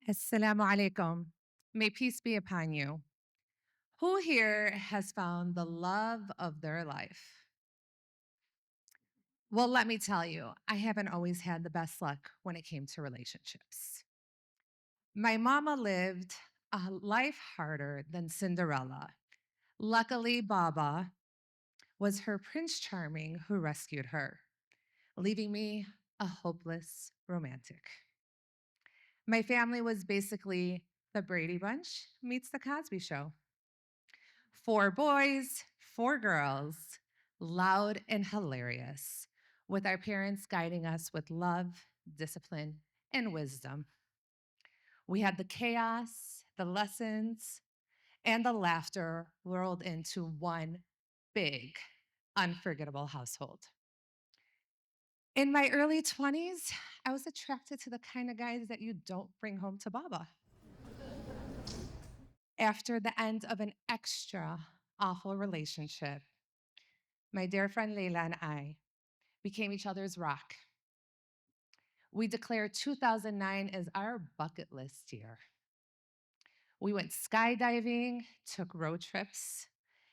Assalamu alaikum. May peace be upon you. Who here has found the love of their life? Well, let me tell you, I haven't always had the best luck when it came to relationships. My mama lived a life harder than Cinderella. Luckily, Baba was her Prince Charming who rescued her, leaving me a hopeless romantic. My family was basically the Brady Bunch meets the Cosby Show. Four boys, four girls, loud and hilarious, with our parents guiding us with love, discipline, and wisdom. We had the chaos, the lessons, and the laughter rolled into one big, unforgettable household. In my early 20s, I was attracted to the kind of guys that you don't bring home to Baba. After the end of an extra awful relationship, my dear friend Leila and I became each other's rock. We declared 2009 as our bucket list year. We went skydiving, took road trips,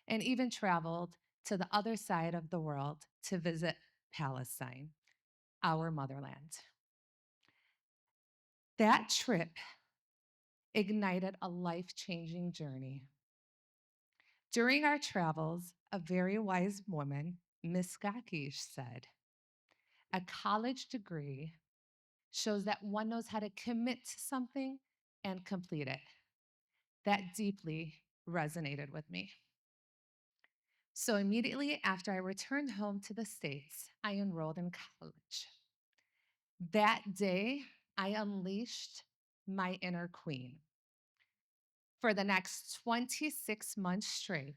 and even traveled to the other side of the world to visit Palestine, our motherland. That trip ignited a life changing journey. During our travels, a very wise woman, Miss Gakish, said, "A college degree shows that one knows how to commit to something and complete it." That deeply resonated with me. So immediately after I returned home to the States, I enrolled in college. That day, I unleashed my inner queen. For the next 26 months straight,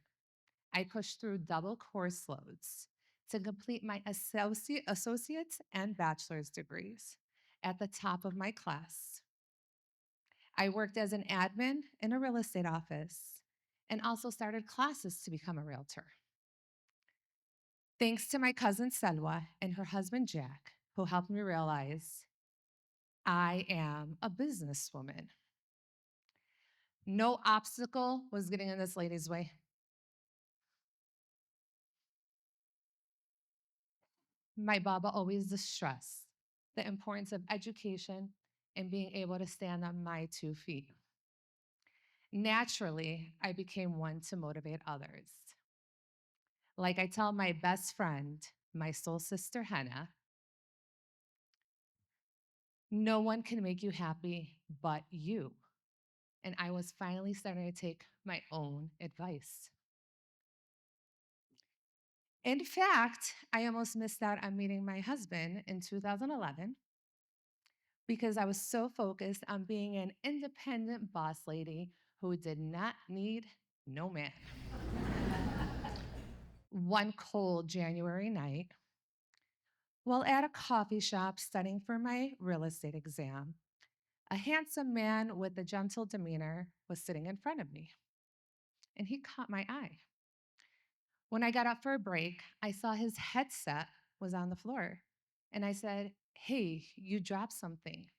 I pushed through double course loads to complete my associate's and bachelor's degrees at the top of my class. I worked as an admin in a real estate office and also started classes to become a realtor. Thanks to my cousin Selwa and her husband Jack, who helped me realize I am a businesswoman. No obstacle was getting in this lady's way. My Baba always stressed the importance of education and being able to stand on my 2 feet. Naturally, I became one to motivate others. Like I tell my best friend, my soul sister Hannah, no one can make you happy but you. And I was finally starting to take my own advice. In fact, I almost missed out on meeting my husband in 2011 because I was so focused on being an independent boss lady who did not need no man. One cold January night, while at a coffee shop studying for my real estate exam, a handsome man with a gentle demeanor was sitting in front of me, and he caught my eye. When I got up for a break, I saw his headset was on the floor, and I said, "Hey, you dropped something."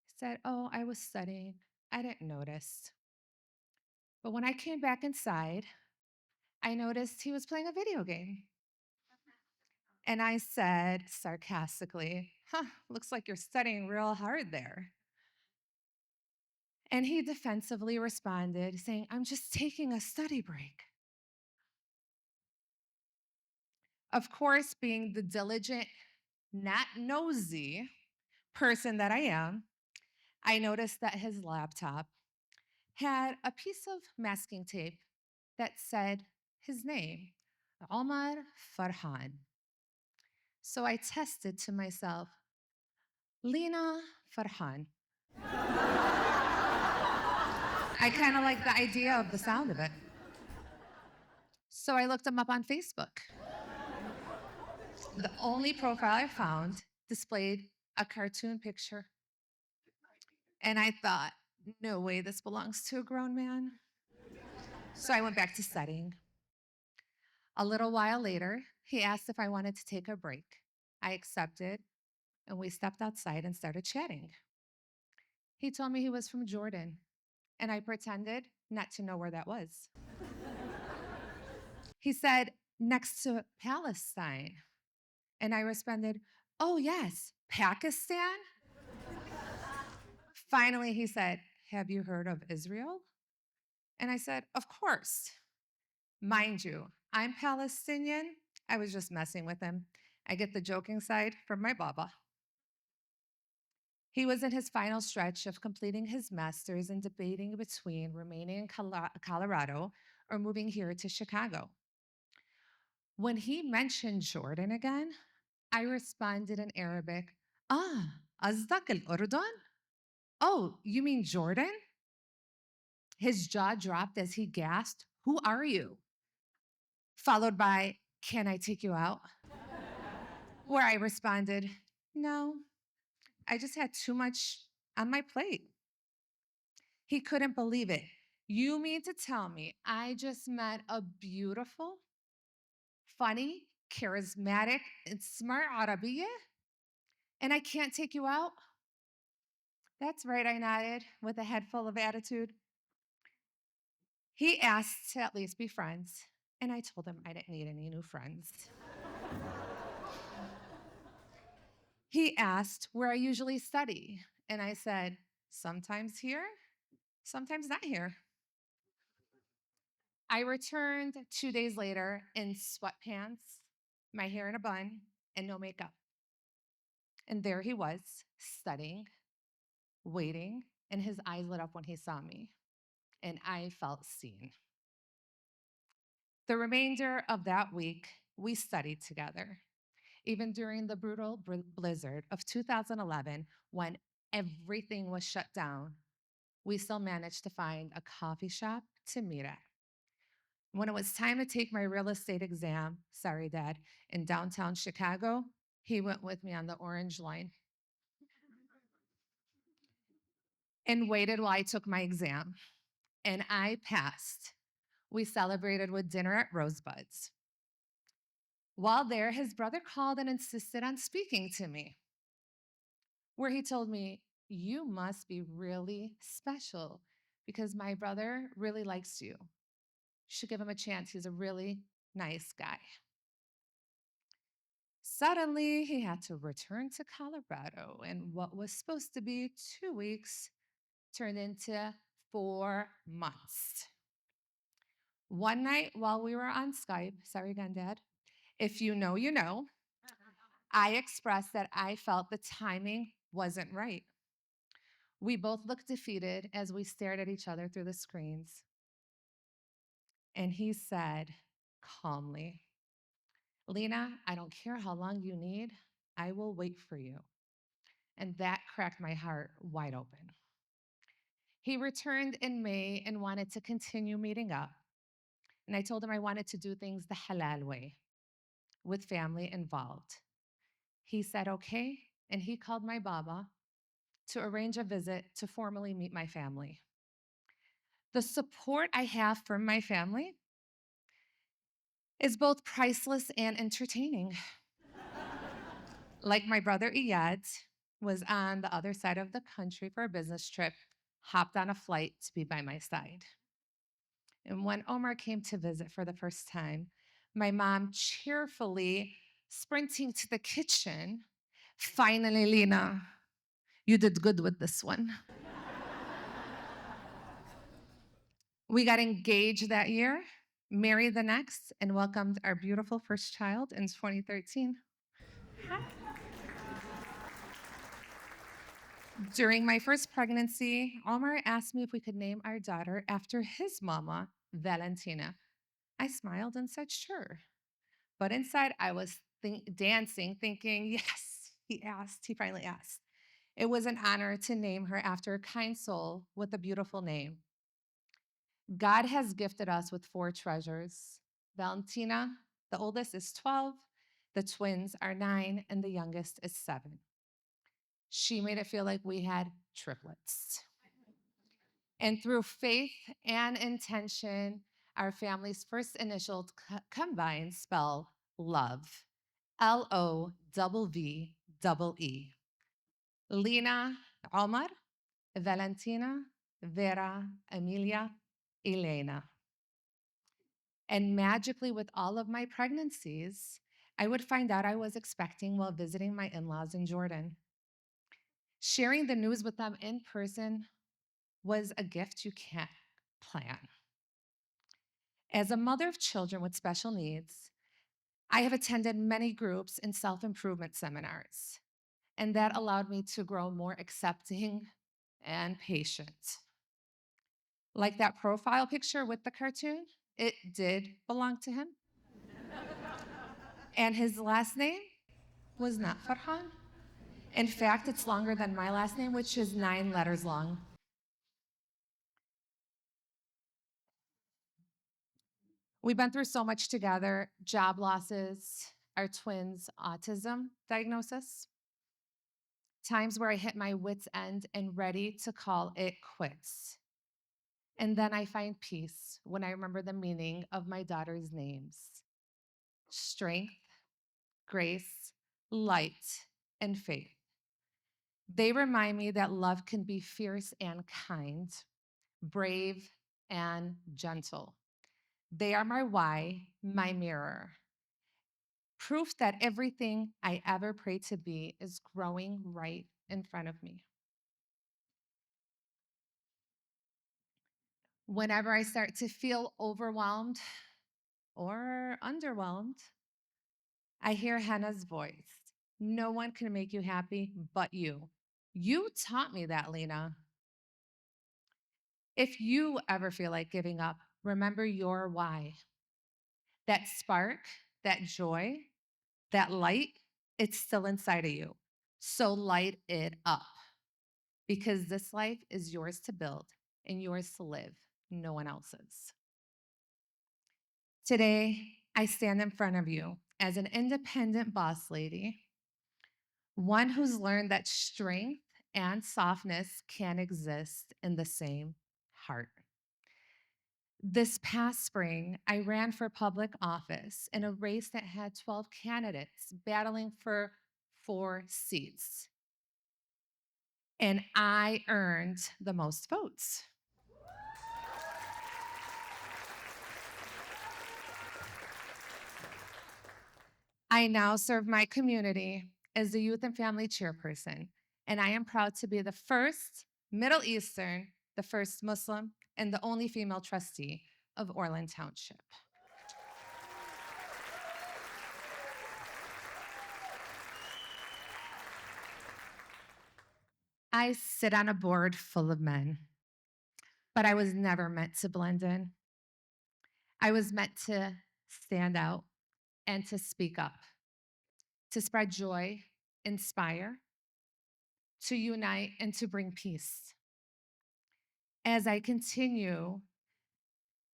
He said, "Oh, I was studying. I didn't notice." But when I came back inside, I noticed he was playing a video game. And I said sarcastically, looks like you're studying real hard there." And he defensively responded, saying, "I'm just taking a study break." Of course, being the diligent, not nosy person that I am, I noticed that his laptop had a piece of masking tape that said his name, Omar Farhan. So I tested to myself, Lena Farhan. I kind of like the idea of the sound of it. So I looked him up on Facebook. The only profile I found displayed a cartoon picture. And I thought, no way this belongs to a grown man. So I went back to studying. A little while later, he asked if I wanted to take a break. I accepted, and we stepped outside and started chatting. He told me he was from Jordan, and I pretended not to know where that was. He said, next to Palestine. And I responded, oh, yes, Pakistan? Finally, he said, have you heard of Israel? And I said, of course. Mind you, I'm Palestinian. I was just messing with him. I get the joking side from my baba. He was in his final stretch of completing his master's and debating between remaining in Colorado or moving here to Chicago. When he mentioned Jordan again, I responded in Arabic, ah, azdak al-Urdun? Oh, you mean Jordan? His jaw dropped as he gasped, who are you? Followed by, can I take you out? Where I responded, no, I just had too much on my plate. He couldn't believe it. You mean to tell me I just met a beautiful, funny, charismatic, and smart Arabiya, and I can't take you out? That's right, I nodded with a head full of attitude. He asked to at least be friends, and I told him I didn't need any new friends. He asked where I usually study, and I said, sometimes here, sometimes not here. I returned 2 days later in sweatpants, my hair in a bun, and no makeup. And there he was, studying, waiting, and his eyes lit up when he saw me, and I felt seen. The remainder of that week, we studied together. Even during the brutal blizzard of 2011, when everything was shut down, we still managed to find a coffee shop to meet at. When it was time to take my real estate exam, sorry, Dad, in downtown Chicago, he went with me on the orange line and waited while I took my exam. And I passed. We celebrated with dinner at Rosebud's. While there, his brother called and insisted on speaking to me, where he told me, you must be really special because my brother really likes you. You should give him a chance. He's a really nice guy. Suddenly, he had to return to Colorado, and what was supposed to be 2 weeks turned into 4 months. One night while we were on Skype, sorry again, Dad, if you know, you know, I expressed that I felt the timing wasn't right. We both looked defeated as we stared at each other through the screens. And he said calmly, Lena, I don't care how long you need, I will wait for you. And that cracked my heart wide open. He returned in May and wanted to continue meeting up. And I told him I wanted to do things the halal way, with family involved. He said okay, and he called my baba to arrange a visit to formally meet my family. The support I have from my family is both priceless and entertaining. Like my brother Iyad was on the other side of the country for a business trip, hopped on a flight to be by my side. And when Omar came to visit for the first time, my mom cheerfully sprinting to the kitchen, finally, Lena, you did good with this one. We got engaged that year, married the next, and welcomed our beautiful first child in 2013. During my first pregnancy, Omar asked me if we could name our daughter after his mama, Valentina. I smiled and said, sure. But inside, I was dancing, thinking, yes, he finally asked. It was an honor to name her after a kind soul with a beautiful name. God has gifted us with four treasures. Valentina, the oldest, is 12, the twins are 9, and the youngest is 7. She made it feel like we had triplets. And through faith and intention, our family's first initials combined spell love. LOVVEE. Lena Omar Valentina, Vera, Emilia, Elena. And magically, with all of my pregnancies, I would find out I was expecting while visiting my in laws in Jordan. Sharing the news with them in person was a gift you can't plan. As a mother of children with special needs, I have attended many groups and self improvement seminars, and that allowed me to grow more accepting and patient. Like that profile picture with the cartoon, it did belong to him. And his last name was not Farhan. In fact, it's longer than my last name, which is 9 letters long. We've been through so much together: job losses, our twins' autism diagnosis, times where I hit my wits' end and ready to call it quits. And then I find peace when I remember the meaning of my daughter's names: strength, grace, light, and faith. They remind me that love can be fierce and kind, brave and gentle. They are my why, my mirror. Proof that everything I ever prayed to be is growing right in front of me. Whenever I start to feel overwhelmed or underwhelmed, I hear Hannah's voice. No one can make you happy but you. You taught me that, Lena. If you ever feel like giving up, remember your why. That spark, that joy, that light, it's still inside of you. So light it up, because this life is yours to build and yours to live, no one else's. Today, I stand in front of you as an independent boss lady, one who's learned that strength and softness can exist in the same heart. This past spring, I ran for public office in a race that had 12 candidates battling for 4 seats. And I earned the most votes. I now serve my community as the youth and family chairperson, and I am proud to be the first Middle Eastern, the first Muslim, and the only female trustee of Orland Township. I sit on a board full of men, but I was never meant to blend in. I was meant to stand out and to speak up, to spread joy, inspire, to unite, and to bring peace. As I continue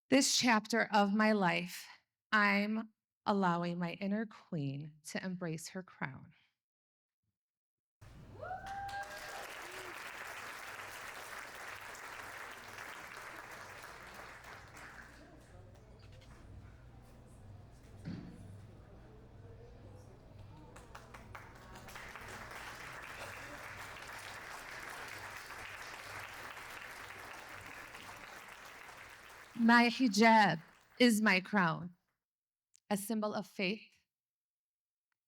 this chapter of my life, I'm allowing my inner queen to embrace her crown. My hijab is my crown, a symbol of faith,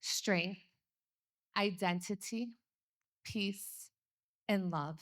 strength, identity, peace, and love.